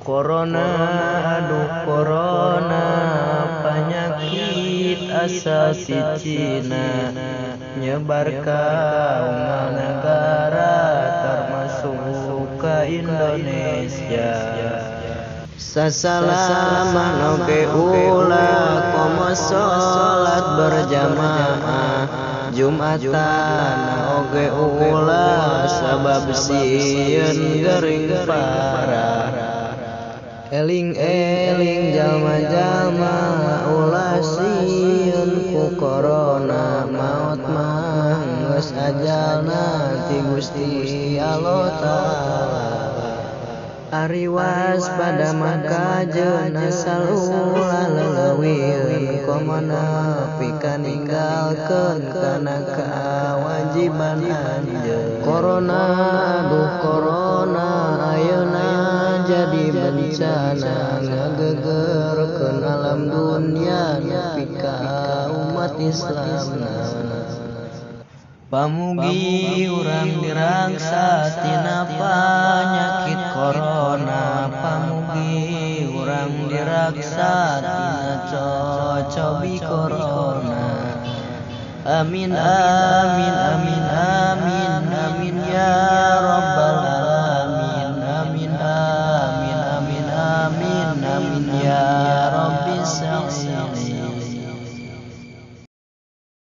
Corona, aduh corona, penyakit asal ti Cina, nyebar ka unggal negara termasuk ke Indonesia. Sasalaman oge ulah komo sholat berjamaah, Jumatan oge ulah sabab sieun gering parah. Eling-eling jalma-jalma ulah sieun ku corona, maot mah geus ajalna ti Gusti Allah Ta'ala. Ari waspada mah kajeun asal ulah leuleuwieun, komo nepi ka ninggalkeun kana kawajiban anjeun. Corona, aduh corona, ayeuna jadi bencana ngagegerkeun alam dunia nepi ka umat Islamna. Pamugi urang dirangsa tina panyakit corona, pamugi urang diraksa tina cocobi corona. Amin amin amin amin amin ya Rabb.